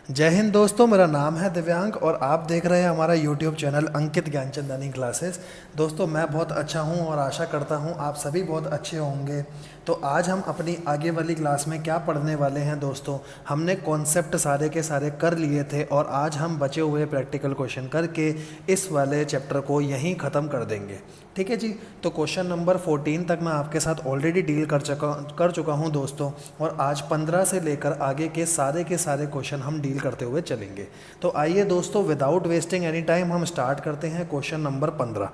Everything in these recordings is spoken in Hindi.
जय हिंद दोस्तों, मेरा नाम है दिव्यांग और आप देख रहे हैं हमारा YouTube चैनल अंकित ज्ञानचंदानी क्लासेस। दोस्तों, मैं बहुत अच्छा हूं और आशा करता हूं आप सभी बहुत अच्छे होंगे। तो आज हम अपनी आगे वाली क्लास में क्या पढ़ने वाले हैं दोस्तों, हमने कॉन्सेप्ट सारे के सारे कर लिए थे और आज हम बचे हुए प्रैक्टिकल क्वेश्चन करके इस वाले चैप्टर को यहीं ख़त्म कर देंगे। ठीक है जी। तो क्वेश्चन नंबर 14 तक मैं आपके साथ ऑलरेडी डील कर चुका हूं दोस्तों, और आज 15 से लेकर आगे के सारे क्वेश्चन हम डील करते हुए चलेंगे। तो आइए दोस्तों, विदाउट वेस्टिंग एनी टाइम हम स्टार्ट करते हैं क्वेश्चन नंबर 15।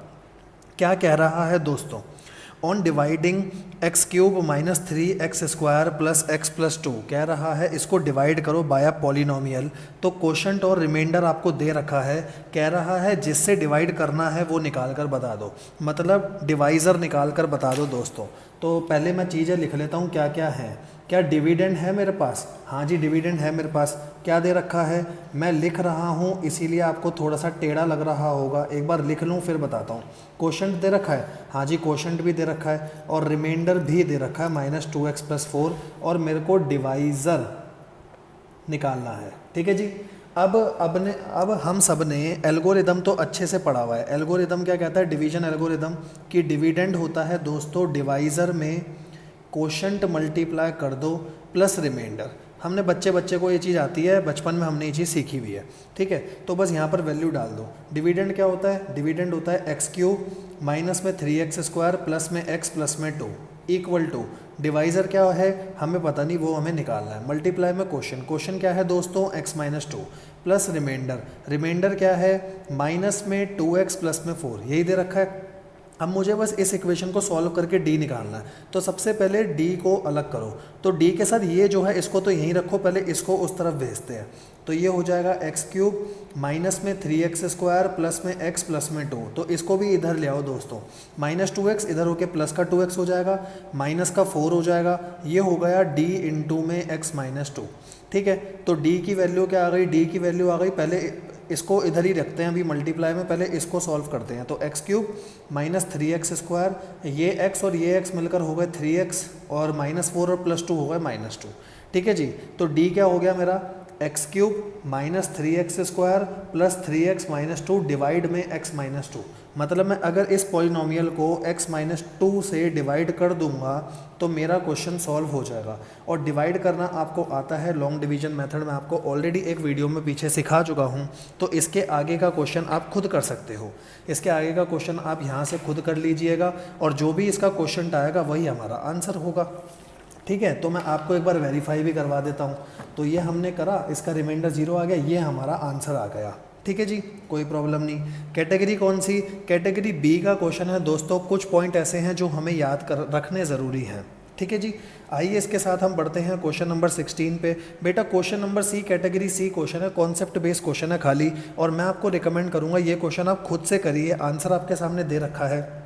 क्या कह रहा है दोस्तों, on dividing x cube minus 3x² plus x plus 2 कह रहा है इसको डिवाइड करो बाय पॉलिनोमियल। तो क्वोशंट और रिमाइंडर आपको दे रखा है, कह रहा है जिससे डिवाइड करना है वो निकाल कर बता दो, मतलब डिवाइज़र निकाल कर बता दो दोस्तों। तो पहले मैं चीज़ें लिख लेता हूँ क्या क्या है। क्या डिविडेंड है मेरे पास? हाँ जी, डिविडेंड है मेरे पास। क्या दे रखा है? मैं लिख रहा हूँ इसीलिए आपको थोड़ा सा टेढ़ा लग रहा होगा, एक बार लिख लूँ फिर बताता हूँ। क्वोशंट दे रखा है, हाँ जी क्वोशंट भी दे रखा है, और रिमाइंडर भी दे रखा है -2x + 4, और मेरे को डिवाइज़र निकालना है। ठीक है जी। अब हम सब ने एल्गोरिदम तो अच्छे से पढ़ा हुआ है। एल्गोरिदम क्या कहता है? डिवीजन एल्गोरिदम कि डिविडेंड होता है दोस्तों डिवाइज़र में क्वोशंट मल्टीप्लाई कर दो प्लस रिमाइंडर। हमने बच्चे को ये चीज़ आती है, बचपन में हमने ये चीज़ सीखी हुई है। ठीक है, तो बस यहाँ पर वैल्यू डाल दो। डिविडेंड क्या होता है? डिविडेंड होता है x³ माइनस में 3x² प्लस में x प्लस में 2 इक्वल टू, डिवाइज़र क्या है हमें पता नहीं, वो हमें निकालना है, मल्टीप्लाई में क्वोशन क्या है दोस्तों x - 2 प्लस रिमाइंडर क्या है माइनस में 2x प्लस में 4, यही दे रखा है। अब मुझे बस इस इक्वेशन को सॉल्व करके d निकालना है। तो सबसे पहले d को अलग करो, तो d के साथ ये जो है इसको तो यहीं रखो, पहले इसको उस तरफ भेजते हैं। तो ये हो जाएगा x³ माइनस में 3x² प्लस में x प्लस में 2, तो इसको भी इधर ले आओ दोस्तों। -2x इधर होके प्लस का 2x हो जाएगा, माइनस का 4 हो जाएगा, ये हो गया d इंटू में x - 2। ठीक है, तो d की वैल्यू क्या आ गई? d की वैल्यू आ गई, पहले इसको इधर ही रखते हैं अभी मल्टीप्लाई में, पहले इसको सॉल्व करते हैं। तो x³ माइनस 3x², ये x और ये x मिलकर हो गए 3x, और -4 और +2 हो गए -2। ठीक है जी। तो d क्या हो गया मेरा? x³ minus 3x² plus 3x - 2 divide में x - 2। मतलब मैं अगर इस पॉलिनोमियल को x - 2 से डिवाइड कर दूंगा तो मेरा क्वेश्चन सॉल्व हो जाएगा। और डिवाइड करना आपको आता है लॉन्ग डिवीजन मेथड, मैं आपको ऑलरेडी एक वीडियो में पीछे सिखा चुका हूँ। तो इसके आगे का क्वेश्चन आप खुद कर सकते हो, इसके आगे का क्वेश्चन आप यहाँ से खुद कर लीजिएगा, और जो भी इसका क्वेश्चन आएगा वही हमारा आंसर होगा। ठीक है, तो मैं आपको एक बार वेरीफाई भी करवा देता हूँ। तो ये हमने करा, इसका रिमाइंडर 0 आ गया, ये हमारा आंसर आ गया। ठीक है जी, कोई प्रॉब्लम नहीं। कैटेगरी कौन सी? कैटेगरी बी का क्वेश्चन है दोस्तों। कुछ पॉइंट ऐसे हैं जो हमें याद कर रखने ज़रूरी हैं। ठीक है जी, आइए इसके साथ हम बढ़ते हैं क्वेश्चन नंबर 16 पे। बेटा question number C, category C question है, कॉन्सेप्ट बेस्ड क्वेश्चन है खाली, और मैं आपको रिकमेंड करूँगा ये क्वेश्चन आप खुद से करिए। आंसर आपके सामने दे रखा है,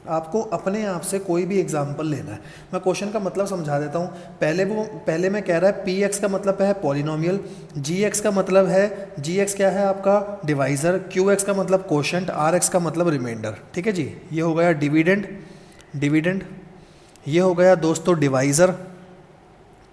आपको अपने आप से कोई भी एग्जाम्पल लेना है। मैं क्वेश्चन का मतलब समझा देता हूँ। पहले मैं कह रहा है px का मतलब है पॉलिनोमियल, gx का मतलब है, gx क्या है आपका? डिवाइज़र, qx का मतलब क्वोशंट, rx का मतलब रिमाइंडर। ठीक है जी, ये हो गया डिविडेंड, ये हो गया दोस्तों डिवाइज़र,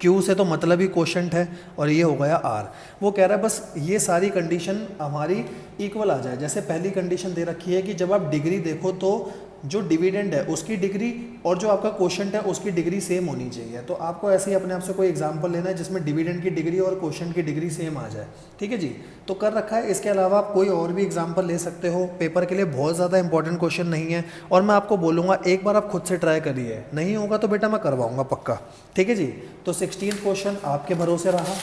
Q से तो मतलब ही क्वोशंट है, और ये हो गया R। वो कह रहा है बस ये सारी कंडीशन हमारी इक्वल आ जाए। जैसे पहली कंडीशन दे रखी है कि जब आप डिग्री देखो तो जो डिविडेंड है उसकी डिग्री और जो आपका क्वोशंट है उसकी डिग्री सेम होनी चाहिए। तो आपको ऐसे ही अपने आप से कोई एग्जांपल लेना है जिसमें डिविडेंड की डिग्री और क्वोशंट की डिग्री सेम आ जाए। ठीक है जी, तो कर रखा है। इसके अलावा आप कोई और भी एग्जांपल ले सकते हो, पेपर के लिए बहुत ज़्यादा इंपॉर्टेंट क्वेश्चन नहीं है, और मैं आपको बोलूँगा एक बार आप खुद से ट्राई करिए, नहीं होगा तो बेटा मैं करवाऊँगा पक्का। ठीक है जी, तो 16 क्वेश्चन आपके भरोसे रहा।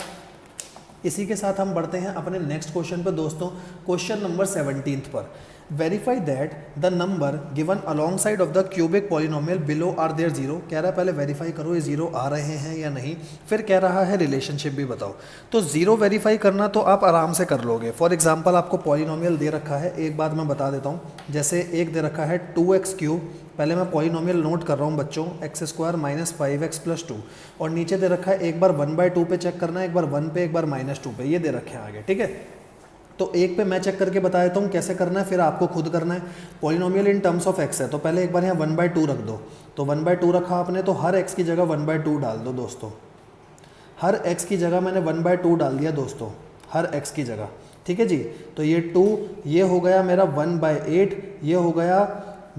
इसी के साथ हम बढ़ते हैं अपने नेक्स्ट क्वेश्चन पर दोस्तों, क्वेश्चन नंबर 17 पर। Verify that the number given alongside of the cubic polynomial below are their 0। कह रहा है पहले वेरीफाई करो ये 0 आ रहे हैं या नहीं, फिर कह रहा है रिलेशनशिप भी बताओ। तो 0 वेरीफाई करना तो आप आराम से कर लोगे। फॉर एग्जांपल आपको पॉलिनोमियल दे रखा है, एक बात मैं बता देता हूँ। जैसे एक दे रखा है 2x³, पहले मैं पॉलिनोमियल नोट कर रहा हूँ बच्चों, x² माइनस 5x प्लस 2, और नीचे दे रखा है एक बार 1/2 पे चेक करना है, एक बार 1 पे, एक बार -2 पे, ये दे रखे हैं आगे। ठीक है, तो एक पे मैं चेक करके बता देता हूँ कैसे करना है, फिर आपको खुद करना है। Polynomial in terms of x है, तो पहले एक बार यहाँ 1/2 रख दो। तो 1/2 रखा आपने, तो हर x की जगह 1/2 डाल दो दोस्तों। हर x की जगह मैंने 1/2 डाल दिया दोस्तों, हर x की जगह। ठीक है जी, तो ये 2, ये हो गया मेरा 1/8, ये हो गया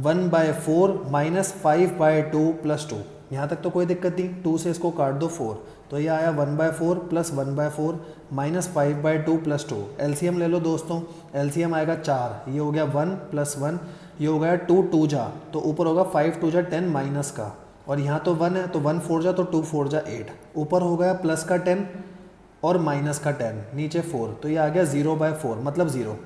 1/4 माइनस 5/2 प्लस 2। यहाँ तक तो कोई दिक्कत नहीं, 2 से इसको काट दो 4, तो ये आया 1/4 प्लस 1/4 माइनस 5/2 प्लस 2। एलसीएम ले लो दोस्तों, एलसीएम आएगा 4, ये हो गया 1 प्लस 1, ये हो गया 2 2 जा, तो ऊपर होगा 5 2 जा 10 माइनस का, और यहाँ तो 1 है तो 1 4 जा तो 2 4 जा 8, ऊपर हो गया प्लस का 10 और माइनस का 10, नीचे 4, तो ये आ गया 0/4 मतलब 0।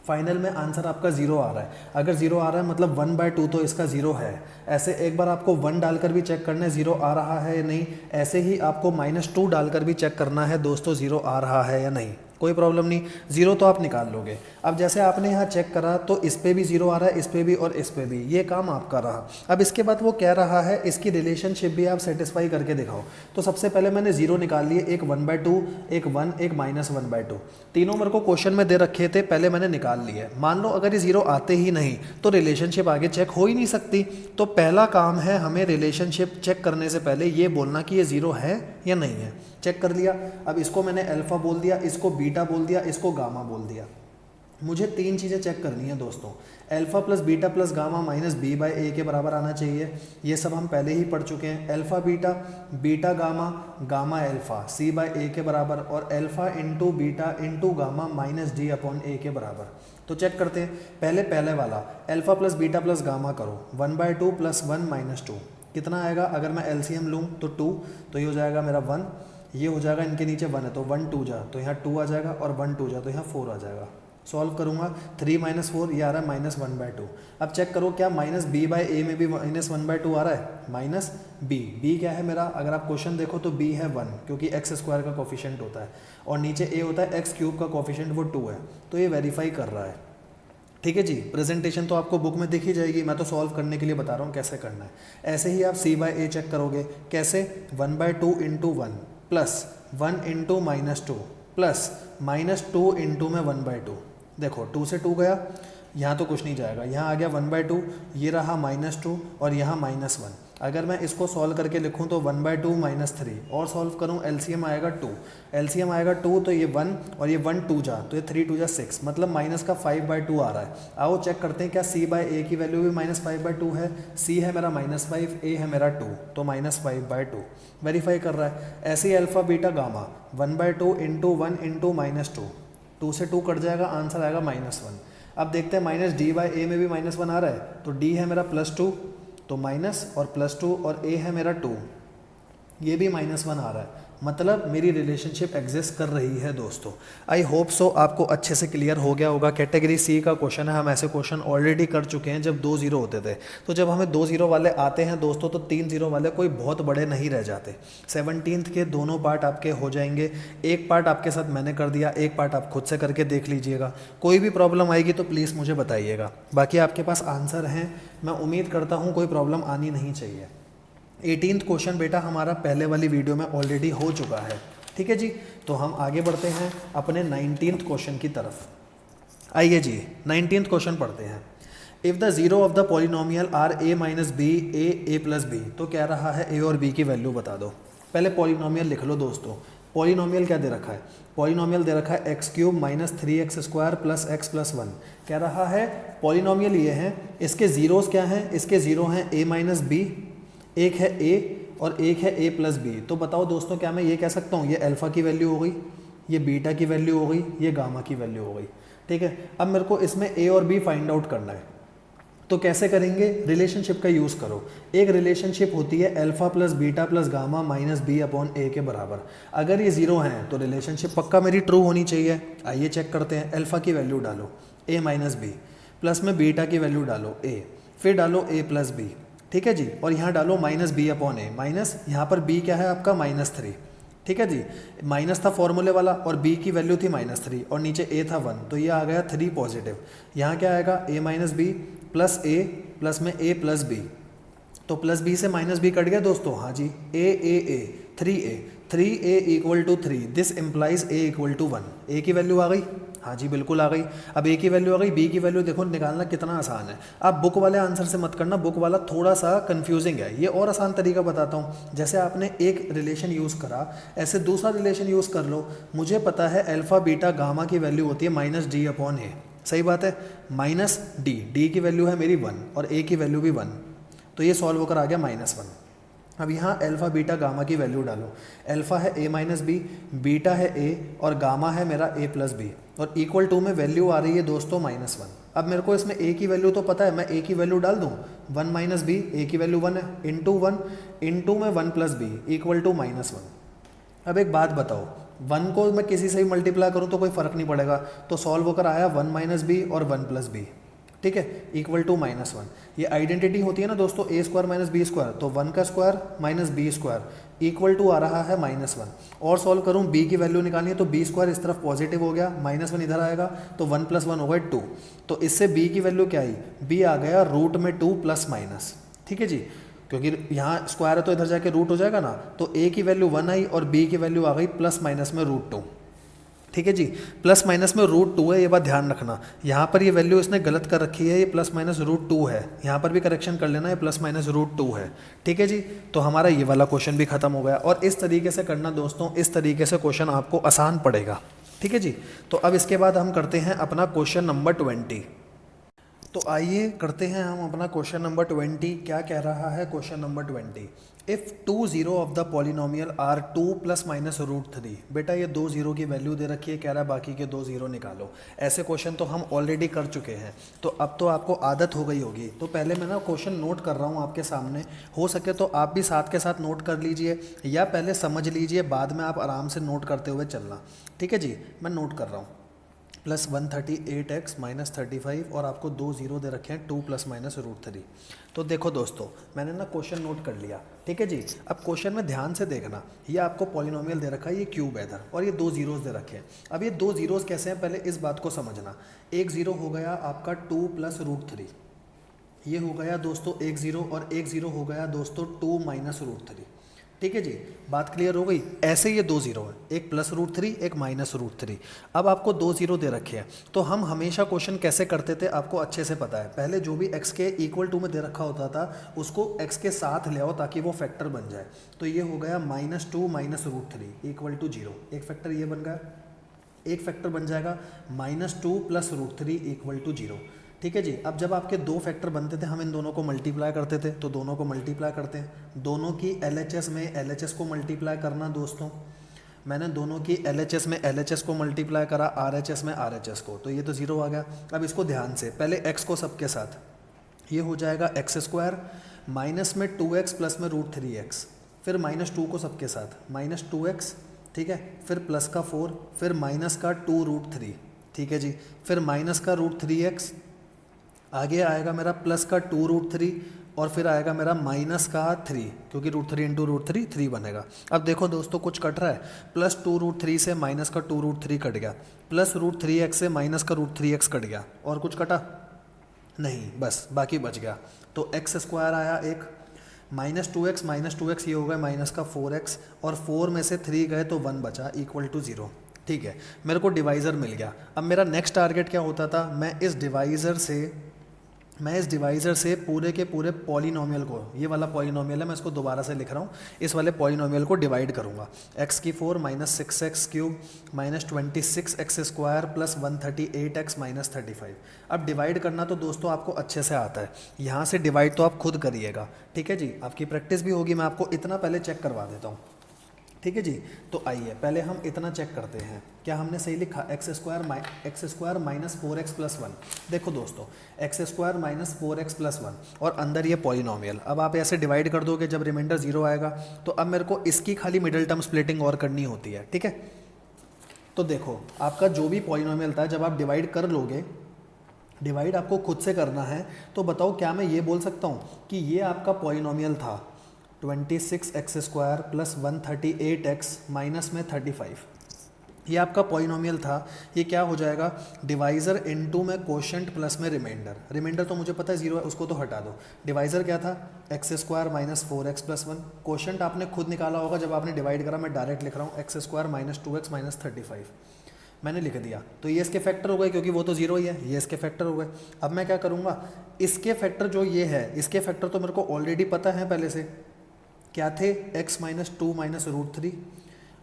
फाइनल में आंसर आपका 0 आ रहा है। अगर 0 आ रहा है मतलब 1/2 तो इसका 0 है। ऐसे एक बार आपको 1 डालकर भी चेक करना है 0 आ रहा है या नहीं, ऐसे ही आपको -2 डालकर भी चेक करना है दोस्तों 0 आ रहा है या नहीं, कोई प्रॉब्लम नहीं, 0 तो आप निकाल लोगे। अब जैसे आपने यहाँ चेक करा तो इस पे भी 0 आ रहा है, इस पे भी और इस पे भी, ये काम आपका रहा। अब इसके बाद वो कह रहा है इसकी रिलेशनशिप भी आप सेटिस्फाई करके दिखाओ। तो सबसे पहले मैंने 0 निकाल लिए, एक 1/2, एक 1, एक -1/2, तीनों मेरे को क्वेश्चन में दे रखे थे, पहले मैंने निकाल लिए। मान लो अगर ये 0 आते ही नहीं तो रिलेशनशिप आगे चेक हो ही नहीं सकती। तो पहला काम है हमें रिलेशनशिप चेक करने से पहले ये बोलना कि ये 0 है या नहीं है। चेक कर लिया, अब इसको मैंने अल्फा बोल दिया, इसको बीटा बोल दिया, इसको गामा बोल दिया। मुझे 3 चीज़ें चेक करनी है दोस्तों, alpha plus beta plus gamma minus b/a के बराबर आना चाहिए, ये सब हम पहले ही पढ़ चुके हैं। Alpha beta, beta gamma, gamma alpha c/a के बराबर, और alpha into beta into gamma minus d/a के बराबर। तो चेक करते हैं, पहले वाला alpha plus beta plus gamma करो, 1/2 प्लस 1 माइनस 2 कितना आएगा। अगर मैं एलसीएम लूँ तो 2, तो ये हो जाएगा मेरा 1, ये हो जाएगा इनके नीचे 1 है तो 1 2 जा, तो यहाँ 2 आ जाएगा, और 1 2 जा तो यहाँ 4 आ जाएगा। सॉल्व करूँगा, 3 - 4 ये आ रहा है -1/2। अब चेक करो क्या माइनस b/a में भी -1/2 आ रहा है, माइनस b क्या है मेरा, अगर आप क्वेश्चन देखो तो b है 1, क्योंकि x² का कोफिशिएंट होता है, और नीचे a होता है x³ का कोफिशिएंट, वो 2 है, तो ये वेरीफाई कर रहा है। ठीक है जी, प्रेजेंटेशन तो आपको बुक में दिख ही जाएगी, मैं तो सॉल्व करने के लिए बता रहा हूँ कैसे करना है। ऐसे ही आप c/a चेक करोगे, कैसे 1/2 into 1 plus 1 into -2 plus -2 into में 1/2, देखो 2 से 2 गया, यहाँ तो कुछ नहीं जाएगा, यहाँ आ गया 1/2, ये रहा -2 और यहाँ -1। अगर मैं इसको सॉल्व करके लिखूँ तो 1/2 -3, और सॉल्व करूँ एलसीएम आएगा 2, एलसीएम आएगा 2, तो ये 1 और ये 1 2 जा, तो ये 3 2 जा 6, मतलब माइनस का 5/2 आ रहा है। आओ चेक करते हैं क्या c/a की वैल्यू भी -5/2 है, c है मेरा -5, a है मेरा 2, तो -5/2 वेरीफाई कर रहा है। ऐसे ही alpha beta gamma 1/2 into 1 into -2, 2 से 2 कट जाएगा, आंसर आएगा -1। अब देखते हैं माइनस d/a में भी -1 आ रहा है, तो d है मेरा +2, तो माइनस और +2, और a है मेरा 2, ये भी -1 आ रहा है, मतलब मेरी रिलेशनशिप एग्जिस्ट कर रही है दोस्तों। आई होप सो आपको अच्छे से क्लियर हो गया होगा। कैटेगरी सी का क्वेश्चन है, हम ऐसे क्वेश्चन ऑलरेडी कर चुके हैं जब 2 0 होते थे। तो जब हमें 2 0 वाले आते हैं दोस्तों तो 3 0 वाले कोई बहुत बड़े नहीं रह जाते। 17th के दोनों पार्ट आपके हो जाएंगे, एक पार्ट आपके साथ मैंने कर दिया, एक पार्ट आप खुद से करके देख लीजिएगा। कोई भी प्रॉब्लम आएगी तो प्लीज़ मुझे बताइएगा। बाकी आपके पास आंसर हैं, मैं उम्मीद करता हूँ कोई प्रॉब्लम आनी नहीं चाहिए। 18th क्वेश्चन बेटा हमारा पहले वाली वीडियो में ऑलरेडी हो चुका है, ठीक है जी। तो हम आगे बढ़ते हैं अपने 19th क्वेश्चन की तरफ। आइए जी 19th क्वेश्चन पढ़ते हैं। If the zero of the polynomial are a minus b a plus b, तो क्या रहा है a और b की वैल्यू बता दो। पहले पॉलिनोमियल लिख लो दोस्तों। पॉलिनोमियल क्या दे रखा है, पॉलिनोमियल दे रखा है x³ minus 3x² plus x plus 1। क्या रहा है, पॉलिनोमियल ये है, इसके ज़ीरोज़ क्या हैं, इसके ज़ीरो हैं a माइनस बी, एक है a और एक है a प्लस बी। तो बताओ दोस्तों क्या मैं ये कह सकता हूँ ये अल्फ़ा की वैल्यू हो गई, ये बीटा की वैल्यू हो गई, ये गामा की वैल्यू हो गई, ठीक है। अब मेरे को इसमें a और b फाइंड आउट करना है, तो कैसे करेंगे, रिलेशनशिप का यूज़ करो। एक रिलेशनशिप होती है alpha plus beta plus gamma minus b upon a के बराबर। अगर ये ज़ीरो हैं तो रिलेशनशिप पक्का मेरी ट्रू होनी चाहिए। आइए चेक करते हैं। अल्फ़ा की वैल्यू डालो a माइनस बी, प्लस में बीटा की वैल्यू डालो a, फिर डालो a प्लस बी, ठीक है जी, और यहाँ डालो minus b upon a, minus यहाँ पर b क्या है आपका -3, ठीक है जी। माइनस था फॉर्मूले वाला और b की वैल्यू थी -3 और नीचे a था 1, तो ये आ गया 3 पॉजिटिव। यहाँ क्या आएगा a minus B plus a plus में a प्लस b, तो प्लस b से माइनस b कट गया दोस्तों, हाँ जी, a 3a equal to 3, this implies a equal to 1। a की वैल्यू आ गई, हाँ जी बिल्कुल आ गई। अब ए की वैल्यू आ गई, बी की वैल्यू देखो निकालना कितना आसान है। आप बुक वाले आंसर से मत करना, बुक वाला थोड़ा सा कन्फ्यूजिंग है। ये और आसान तरीका बताता हूँ। जैसे आपने एक रिलेशन यूज़ करा, ऐसे दूसरा रिलेशन यूज़ कर लो। मुझे पता है अल्फ़ा बीटा गामा की वैल्यू होती है -d/a। सही बात है, -d की वैल्यू है मेरी 1 और ए की वैल्यू भी 1, तो ये सॉल्व होकर आ गया -1। अब यहाँ अल्फ़ा बीटा गामा की वैल्यू डालो। अल्फ़ा है a-b, बीटा है a और गामा है मेरा a+b, और इक्वल टू में वैल्यू आ रही है दोस्तों -1। अब मेरे को इसमें a की वैल्यू तो पता है, मैं a की वैल्यू डाल दूँ 1 - b, a की वैल्यू 1 है, इंटू 1 इंटू में 1+b इक्वल टू -1। अब एक बात बताओ, 1 को मैं किसी से भी मल्टीप्लाई करूँ तो कोई फ़र्क नहीं पड़ेगा, तो सॉल्व होकर आया 1 - b और 1+b, ठीक है, इक्वल टू -1। ये आइडेंटिटी होती है ना दोस्तों, a² - b², तो 1 का square minus b² equal to आ रहा है -1। और सॉल्व करूँ, b की वैल्यू निकालनी है तो b² इस तरफ पॉजिटिव हो गया, -1 इधर आएगा, तो 1 + 1 हो गए 2। तो इससे b की वैल्यू क्या आई, b आ गया रूट में 2 ±, ठीक है जी, क्योंकि यहाँ स्क्वायर है तो इधर जाके रूट हो जाएगा ना। तो a की वैल्यू 1 आई और b की वैल्यू आ गई ± में √2, ठीक है जी, ± में √2 है, ये बात ध्यान रखना। यहाँ पर ये वैल्यू इसने गलत कर रखी है, ये ±√2 है, यहाँ पर भी करेक्शन कर लेना, ये ±√2 है, ठीक है जी। तो हमारा ये वाला क्वेश्चन भी खत्म हो गया। और इस तरीके से करना दोस्तों, इस तरीके से क्वेश्चन आपको आसान पड़ेगा, ठीक है जी। तो अब इसके बाद हम करते हैं अपना क्वेश्चन नंबर 20। तो आइए करते हैं हम अपना क्वेश्चन नंबर 20। क्या कह रहा है question number 20, if 2 zero of the polynomial are 2 ± √3। बेटा ये 2 ज़ीरो की वैल्यू दे रखी है, कह रहा है बाकी के 2 ज़ीरो निकालो। ऐसे क्वेश्चन तो हम ऑलरेडी कर चुके हैं, तो अब तो आपको आदत हो गई होगी। तो पहले मैं ना क्वेश्चन नोट कर रहा हूँ आपके सामने, हो सके तो आप भी साथ के साथ नोट कर लीजिए या पहले समझ लीजिए, बाद में आप आराम से नोट करते हुए चलना, ठीक है जी। मैं नोट कर रहा हूँ, +138x - 35 और आपको 2 ज़ीरो दे रखे हैं 2 ± √3। तो देखो दोस्तों, मैंने ना क्वेश्चन नोट कर लिया, ठीक है जी। अब क्वेश्चन में ध्यान से देखना, ये आपको पॉलिनोमियल दे रखा है, ये क्यूब है इधर, और ये 2 ज़ीरोज़ दे रखे हैं। अब ये 2 ज़ीरोज़ कैसे हैं, पहले इस बात को समझना। एक ज़ीरो हो गया आपका 2 + √3, ये हो गया दोस्तों एक ज़ीरो, और एक ज़ीरो हो गया दोस्तों 2 - √3, ठीक है जी। बात क्लियर हो गई। ऐसे ये 2 ज़ीरो हैं, एक +√3 एक -√3। अब आपको 2 ज़ीरो दे रखे हैं, तो हम हमेशा क्वेश्चन कैसे करते थे आपको अच्छे से पता है। पहले जो भी x के इक्वल टू में दे रखा होता था उसको x के साथ ले आओ ताकि वो फैक्टर बन जाए। तो ये हो गया -2 - √3 इक्वल टू 0, एक फैक्टर ये बन गया, एक फैक्टर बन जाएगा -2 + √3 इक्वल टू 0, ठीक है जी। अब जब आपके दो फैक्टर बनते थे, हम इन दोनों को मल्टीप्लाई करते थे, तो दोनों को मल्टीप्लाई करते हैं। दोनों की LHS में LHS को मल्टीप्लाई करना दोस्तों, मैंने दोनों की LHS में LHS को मल्टीप्लाई करा, RHS में RHS को, तो ये तो 0 आ गया। अब इसको ध्यान से, पहले x को सबके साथ, ये हो जाएगा x² माइनस में 2x प्लस में √3x, फिर -2 को सबके साथ -2x, ठीक है, फिर प्लस का 4, फिर माइनस का 2√3, ठीक है जी, फिर माइनस का √3x, आगे आएगा मेरा प्लस का 2√3, और फिर आएगा मेरा माइनस का 3, क्योंकि √3 × √3 3 बनेगा। अब देखो दोस्तों कुछ कट रहा है, प्लस 2√3 से माइनस का 2√3 कट गया, प्लस √3x से माइनस का √3x कट गया, और कुछ कटा नहीं, बस बाकी बच गया। तो x² आया एक, -2x ये हो गया माइनस का 4x, और 4 में से 3 गए तो 1 बचा इक्वल टू 0, ठीक है। मेरे को डिवाइज़र मिल गया। अब मेरा नेक्स्ट टारगेट क्या होता था, मैं इस डिवाइज़र से पूरे के पूरे पॉलिनोमियल को, ये वाला पॉलिनोमियल है मैं इसको दोबारा से लिख रहा हूँ, इस वाले पॉलिनोमियल को डिवाइड करूँगा। x⁴ -6x³ -26x² + 138x - 35। अब डिवाइड करना तो दोस्तों आपको अच्छे से आता है, यहाँ से डिवाइड तो आप खुद करिएगा, ठीक है जी, आपकी प्रैक्टिस भी होगी। मैं आपको इतना पहले चेक करवा देता हूँ, ठीक है जी। तो आइए पहले हम इतना चेक करते हैं, क्या हमने सही लिखा, x² -4x + 1। देखो दोस्तों, x² -4x + 1 और अंदर ये पॉलिनोमियल। अब आप ऐसे डिवाइड कर दोगे, जब रिमाइंडर 0 आएगा तो अब मेरे को इसकी खाली मिडिल टर्म स्प्लिटिंग और करनी होती है, ठीक है। तो देखो आपका जो भी पॉलिनोमियल था, जब आप डिवाइड कर लोगे, डिवाइड आपको खुद से करना है, तो बताओ क्या मैं ये बोल सकता हूँ कि ये आपका पॉलिनोमियल था 26x² + 138x माइनस में 35, ये आपका पॉलिनोमियल था। ये क्या हो जाएगा, डिवाइज़र इनटू में कोशेंट प्लस में रिमाइंडर। रिमाइंडर तो मुझे पता है 0 है, उसको तो हटा दो। डिवाइज़र क्या था, x² -4x + 1। कोशेंट आपने खुद निकाला होगा जब आपने डिवाइड करा, मैं डायरेक्ट लिख रहा हूँ x² -2x - 35। मैंने लिख दिया, तो ये इसके फैक्टर हो गए क्योंकि वो तो जीरो ही है, ये इसके फैक्टर हो गए। अब मैं क्या करूँगा, इसके फैक्टर जो ये है, इसके फैक्टर तो मेरे को ऑलरेडी पता है पहले से, क्या थे, x minus two minus root three,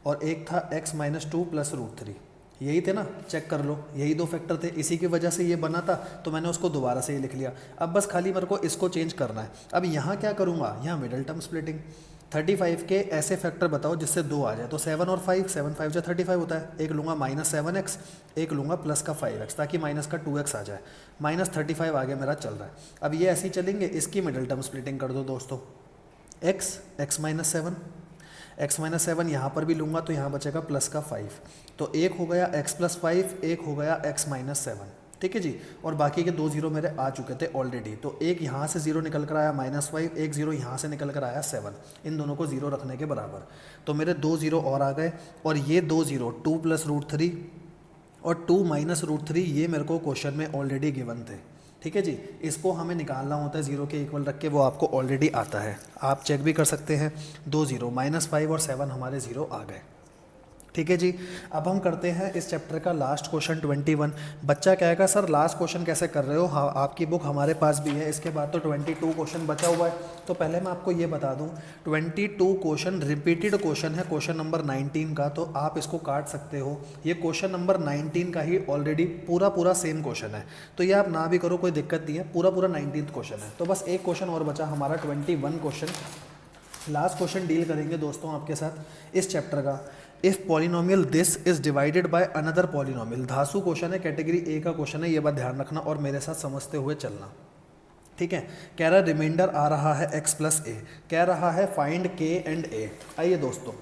और एक था x minus two plus root three, यही थे ना, चेक कर लो, यही दो फैक्टर थे, इसी की वजह से ये बना था, तो मैंने उसको दोबारा से ये लिख लिया। अब बस खाली मेरे को इसको चेंज करना है। अब यहाँ क्या करूँगा, यहाँ मिडल टर्म स्प्लिटिंग, 35 के ऐसे फैक्टर बताओ जिससे 2 आ जाए, तो 7 और 5, 7 5 जो 35 होता है, एक लूँगा -7x, एक लूँगा प्लस का 5x, ताकि माइनस का 2x आ जाए, -35 आगे मेरा चल रहा है। अब ये ऐसे ही चलेंगे, इसकी मिडल टर्म स्प्लिटिंग कर दो दोस्तों, x माइनस 7, x माइनस 7 यहाँ पर भी लूँगा तो यहाँ बचेगा प्लस का 5, तो एक हो गया x प्लस 5, एक हो गया x माइनस 7, ठीक है जी। और बाकी के 2 जीरो मेरे आ चुके थे ऑलरेडी, तो एक यहाँ से जीरो निकल कर आया -5, एक जीरो यहाँ से निकल कर आया 7, इन दोनों को जीरो रखने के बराबर, तो मेरे 2 जीरो और आ गए। और ये 2 जीरो 2 प्लस रूट थ्री और 2 माइनस रूट थ्री, ये मेरे को क्वेश्चन में ऑलरेडी गिवन थे, ठीक है जी। इसको हमें निकालना होता है जीरो के इक्वल रख के, वो आपको ऑलरेडी आता है, आप चेक भी कर सकते हैं। 2 जीरो -5 और 7 हमारे जीरो आ गए, ठीक है जी। अब हम करते हैं इस चैप्टर का लास्ट क्वेश्चन 21। बच्चा कहेगा सर लास्ट क्वेश्चन कैसे कर रहे हो, हाँ आपकी बुक हमारे पास भी है, इसके बाद तो 22 क्वेश्चन बचा हुआ है। तो पहले मैं आपको ये बता दूं, 22 क्वेश्चन रिपीटेड क्वेश्चन है क्वेश्चन नंबर 19 का, तो आप इसको काट सकते हो। ये क्वेश्चन नंबर 19 का ही ऑलरेडी पूरा सेम क्वेश्चन है, तो ये आप ना भी करो कोई दिक्कत नहीं है, पूरा 19th क्वेश्चन है। तो बस एक क्वेश्चन और बचा हमारा 21 क्वेश्चन, लास्ट क्वेश्चन डील करेंगे दोस्तों आपके साथ इस चैप्टर का। If polynomial this is divided by another polynomial, धासु क्वेश्चन है, कैटेगरी ए का क्वेश्चन है, ये बात ध्यान रखना और मेरे साथ समझते हुए चलना, ठीक है। कह रहा है रिमाइंडर आ रहा है x प्लस ए, कह रहा है फाइंड k एंड a। आइए दोस्तों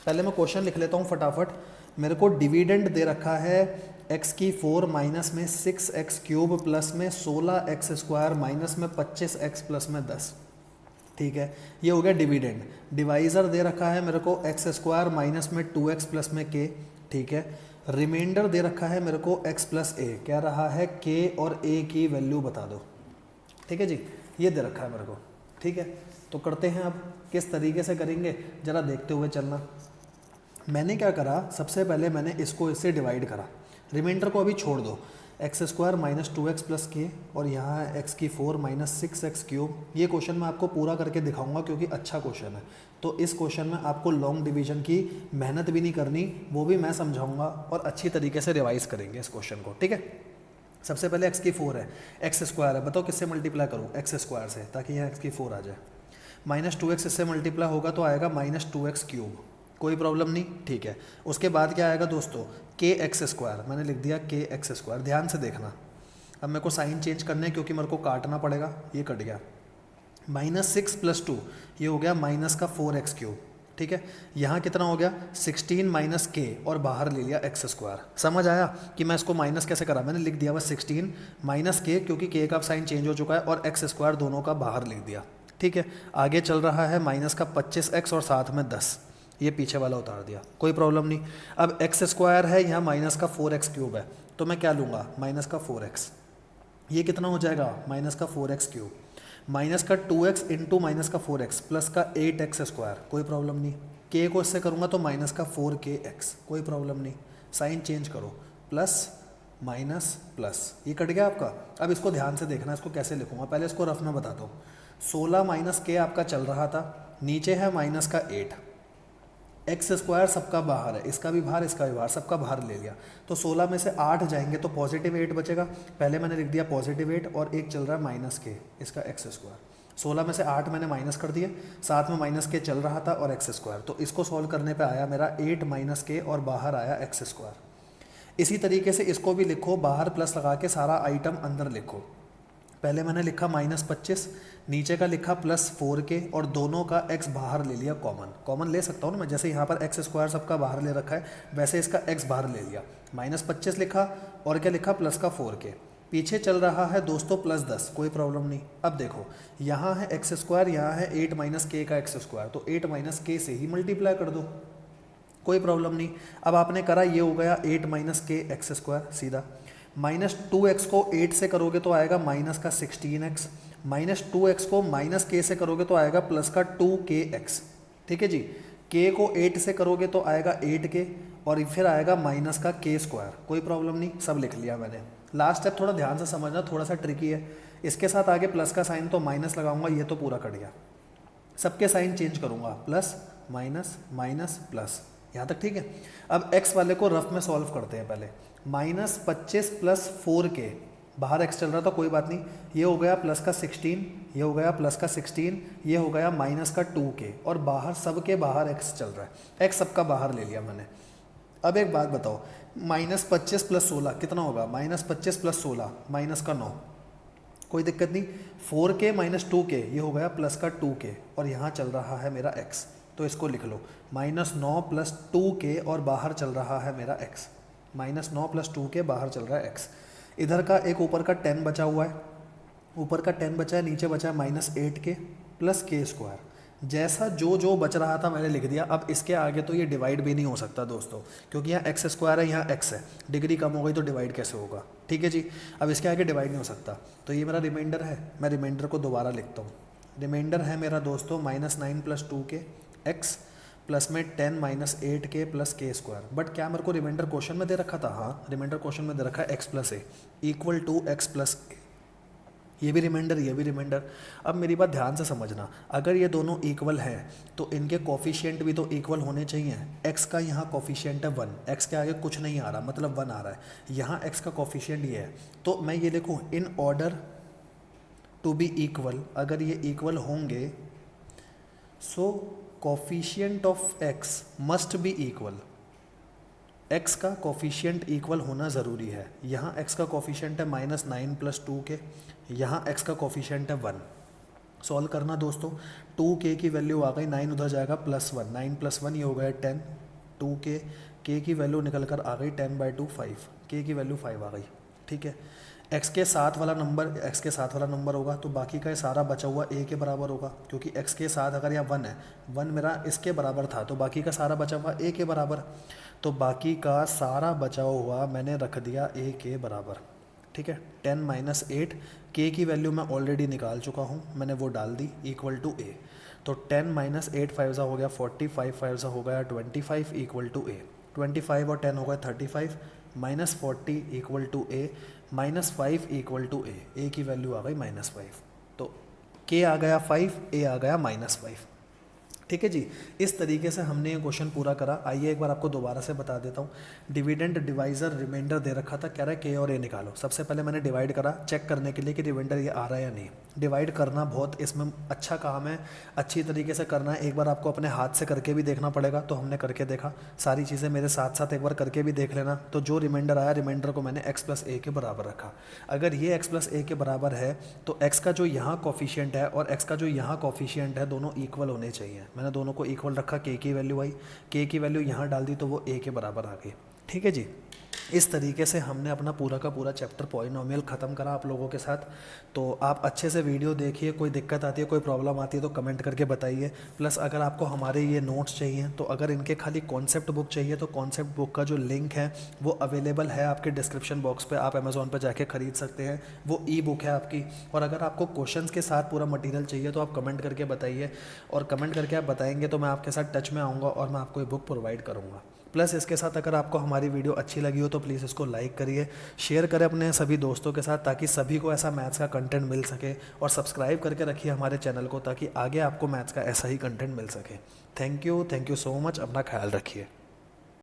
पहले मैं क्वेश्चन लिख लेता हूँ फटाफट। मेरे को डिविडेंड दे रखा है x की 4 माइनस में 6x क्यूब प्लस में 16x स्क्वायर माइनस में 25x प्लस में 10, ठीक है, ये हो गया डिविडेंड। डिवाइज़र दे रखा है मेरे को एक्स स्क्वायर माइनस में 2x प्लस में k, ठीक है। रिमाइंडर दे रखा है मेरे को x प्लस ए, कह रहा है k और a की वैल्यू बता दो, ठीक है जी, ये दे रखा है मेरे को, ठीक है। तो करते हैं, अब किस तरीके से करेंगे ज़रा देखते हुए चलना। मैंने क्या करा, सबसे पहले मैंने इसको इससे डिवाइड करा, रिमाइंडर को अभी छोड़ दो, x square minus 2x plus के, और यहाँ है x की 4 माइनस 6x क्यूब। ये क्वेश्चन मैं आपको पूरा करके दिखाऊंगा क्योंकि अच्छा क्वेश्चन है, तो इस क्वेश्चन में आपको लॉन्ग डिवीजन की मेहनत भी नहीं करनी, वो भी मैं समझाऊंगा और अच्छी तरीके से रिवाइज करेंगे इस क्वेश्चन को, ठीक है। सबसे पहले x की 4 है, एक्स स्क्वायर है, बताओ किससे मल्टीप्लाई करूँ, एक्स स्क्वायर से, ताकि यहाँ x की 4 आ जाए। माइनस 2x इससे मल्टीप्लाई होगा तो आएगा माइनस 2x क्यूब, कोई प्रॉब्लम नहीं, ठीक है। उसके बाद क्या आएगा दोस्तों, के एक्स स्क्वायर, मैंने लिख दिया के एक्स स्क्वायर, ध्यान से देखना। अब मेरे को साइन चेंज करना है क्योंकि मेरे को काटना पड़ेगा, ये कट गया। -6 + 2, ये हो गया माइनस का 4x क्यूब, ठीक है। यहाँ कितना हो गया 16 माइनस के, और बाहर ले लिया एक्स स्क्वायर। समझ आया कि मैं इसको माइनस कैसे करा, मैंने लिख दिया बस 16 माइनस के, क्योंकि के का साइन चेंज हो चुका है, और एक्स स्क्वायर दोनों का बाहर लिख दिया, ठीक है। आगे चल रहा है माइनस का 25x और साथ में 10, ये पीछे वाला उतार दिया, कोई प्रॉब्लम नहीं। अब एक्स स्क्वायर है, यहाँ माइनस का 4x क्यूब है, तो मैं क्या लूँगा, माइनस का 4x, ये कितना हो जाएगा, माइनस का 4x क्यूब, माइनस का 2x इंटू माइनस का 4x प्लस का 8x स्क्वायर, कोई प्रॉब्लम नहीं। के को इससे करूँगा तो माइनस का 4kx, कोई प्रॉब्लम नहीं। साइन चेंज करो, प्लस माइनस प्लस, ये कट गया आपका। अब इसको ध्यान से देखना, इसको कैसे लिखूँगा, पहले इसको रफ में बताता हूँ। 16 माइनस के आपका चल रहा था, नीचे है माइनस का 8, एक्स स्क्वायर सबका बाहर है, इसका भी बाहर इसका भी बाहर, सबका बाहर ले लिया, तो 16 में से 8 जाएंगे तो पॉजिटिव 8 बचेगा। पहले मैंने लिख दिया पॉजिटिव 8, और एक चल रहा है माइनस के, इसका एक्स स्क्वायर। 16 में से 8 मैंने माइनस कर दिए, साथ में माइनस के चल रहा था और एक्स स्क्वायर, तो इसको सॉल्व करने पे आया मेरा 8 माइनस के, और बाहर आया एक्स स्क्वायर। इसी तरीके से इसको भी लिखो, बाहर प्लस लगा के सारा आइटम अंदर लिखो। पहले मैंने लिखा -25, नीचे का लिखा +4k, और दोनों का x बाहर ले लिया, कॉमन ले सकता हूँ ना मैं, जैसे यहाँ पर एक्स स्क्वायर सबका बाहर ले रखा है, वैसे इसका x बाहर ले लिया। -25 लिखा, और क्या लिखा, प्लस का 4k, पीछे चल रहा है दोस्तों +10, कोई प्रॉब्लम नहीं। अब देखो यहाँ है एक्स स्क्वायर, यहाँ है 8 माइनस के का एक्स स्क्वायर, तो 8 माइनस के से ही मल्टीप्लाई कर दो, कोई प्रॉब्लम नहीं। अब आपने करा, ये हो गया 8 माइनस के एक्स स्क्वायर सीधा, -2x को 8 से करोगे तो आएगा माइनस का 16x, -2x को माइनस के से करोगे तो आएगा प्लस का 2kx, ठीक है जी। k को 8 से करोगे तो आएगा 8k, और फिर आएगा माइनस का के स्क्वायर, कोई प्रॉब्लम नहीं, सब लिख लिया मैंने। लास्ट स्टेप थोड़ा ध्यान से समझना, थोड़ा सा ट्रिकी है। इसके साथ आगे प्लस का साइन तो माइनस लगाऊंगा, ये तो पूरा कट गया। सबके साइन चेंज करूंगा, प्लस माइनस माइनस प्लस, यहाँ तक ठीक है। अब x वाले को रफ में सॉल्व करते हैं पहले। -25 + 4k, बाहर x चल रहा था कोई बात नहीं, ये हो गया प्लस का 16, ये हो गया प्लस का 16, ये हो गया माइनस का 2k, और बाहर सबके बाहर x चल रहा है, x सबका बाहर ले लिया मैंने। अब एक बात बताओ, -25 + 16 कितना होगा? -25 + 16 माइनस का 9, कोई दिक्कत नहीं। 4k - 2k, ये हो गया प्लस का 2k, और यहाँ चल रहा है मेरा x, तो इसको लिख लो -9 + 2k, और बाहर चल रहा है मेरा x। -9 + 2k, बाहर चल रहा है x। इधर का एक ऊपर का 10 बचा हुआ है, ऊपर का 10 बचा है, नीचे बचा है -8k + k स्क्वायर। जैसा जो जो बच रहा था मैंने लिख दिया। अब इसके आगे तो ये डिवाइड भी नहीं हो सकता दोस्तों, क्योंकि यहाँ एक्स स्क्वायर है, यहाँ x है, डिग्री कम हो गई तो डिवाइड कैसे होगा? ठीक है जी, अब इसके आगे डिवाइड नहीं हो सकता, तो ये मेरा रिमाइंडर है। मैं रिमाइंडर को दोबारा लिखता हूँ। रिमाइंडर है मेरा दोस्तों -9 + 2k x प्लस में 10 - 8k + k स्क्वायर। बट क्या मेरे को रिमाइंडर क्वेश्चन में दे रखा था? हाँ, रिमाइंडर क्वेश्चन में दे रखा है x + a = x + a। ये भी रिमाइंडर, ये भी रिमाइंडर। अब मेरी बात ध्यान से समझना, अगर ये दोनों इक्वल हैं तो इनके कोफिशिएंट भी तो इक्वल होने चाहिए। x का यहाँ कोफिशिएंट है 1, x के आगे कुछ नहीं आ रहा, मतलब 1 आ रहा है। यहाँ x का कोफिशिएंट ये है, तो मैं ये लिखूँ in order to be equal, अगर ये इक्वल होंगे so coefficient of x must be equal. x का कोफिशिएंट इक्वल होना ज़रूरी है। यहाँ x का कोफिशिएंट है -9 + 2k, यहाँ x का कोफिशिएंट है 1। सॉल्व करना दोस्तों, 2k की वैल्यू आ गई, 9 उधर जाएगा +1, 9 + 1 ये हो गया 10, 2k, k की वैल्यू निकल कर आ गई 10/2 5, k की वैल्यू 5 आ गई। ठीक है, x के साथ वाला नंबर होगा, तो बाकी का ये सारा बचा हुआ a के बराबर होगा, क्योंकि x के साथ अगर यहाँ 1 है, 1 मेरा इसके बराबर था, तो बाकी का सारा बचा हुआ a के बराबर, तो बाकी का सारा बचा हुआ मैंने रख दिया a के बराबर। ठीक है, 10 - 8, k की वैल्यू मैं ऑलरेडी निकाल चुका हूँ, मैंने वो डाल दी = a। तो 10 - 8 5 हो गया 40, 5 5 हो गया 25 = a। 25 और 10 हो गया 35, -40 = a, -5 = a की वैल्यू आ गई -5, तो k आ गया 5, a आ गया -5। ठीक है जी, इस तरीके से हमने ये क्वेश्चन पूरा करा। आइए एक बार आपको दोबारा से बता देता हूँ। डिविडेंड डिवाइज़र रिमाइंडर दे रखा था, कह रहा है के और ए निकालो। सबसे पहले मैंने डिवाइड करा, चेक करने के लिए कि रिमाइंडर ये आ रहा है या नहीं। डिवाइड करना बहुत इसमें अच्छा काम है, अच्छी तरीके से करना है। एक बार आपको अपने हाथ से करके भी देखना पड़ेगा, तो हमने करके देखा। सारी चीज़ें मेरे साथ साथ एक बार करके भी देख लेना। तो जो रिमाइंडर आया, रिमाइंडर को मैंने x + a के बराबर रखा। अगर ये x + a के बराबर है तो x का जो यहाँ कॉफिशिएंट है और x का जो यहाँ कॉफिशिएंट है, दोनों इक्वल होने चाहिए। मैंने दोनों को इक्वल रखा, k की वैल्यू आई, k की वैल्यू यहाँ डाल दी, तो वो a के बराबर आ गई। ठीक है जी, इस तरीके से हमने अपना पूरा का पूरा चैप्टर पॉलिनोमियल ख़त्म करा आप लोगों के साथ। तो आप अच्छे से वीडियो देखिए, कोई दिक्कत आती है, कोई प्रॉब्लम आती है तो कमेंट करके बताइए। प्लस अगर आपको हमारे ये नोट्स चाहिए, तो अगर इनके खाली कॉन्सेप्ट बुक चाहिए तो कॉन्सेप्ट बुक का जो लिंक है वो अवेलेबल है आपके डिस्क्रिप्शन बॉक्स पे, आप अमेज़ॉन पे जाके ख़रीद सकते हैं। वो ई बुक है आपकी। और अगर आपको क्वेश्चंस के साथ पूरा मटेरियल चाहिए तो आप कमेंट करके बताइए, और कमेंट करके आप बताएंगे तो मैं आपके साथ टच में आऊँगा और मैं आपको ये बुक प्रोवाइड करूँगा। प्लस इसके साथ अगर आपको हमारी वीडियो अच्छी लगी हो तो प्लीज़ इसको लाइक करिए, शेयर करें अपने सभी दोस्तों के साथ, ताकि सभी को ऐसा मैथ्स का कंटेंट मिल सके। और सब्सक्राइब करके रखिए हमारे चैनल को, ताकि आगे आपको मैथ्स का ऐसा ही कंटेंट मिल सके। थैंक यू सो मच, अपना ख्याल रखिए।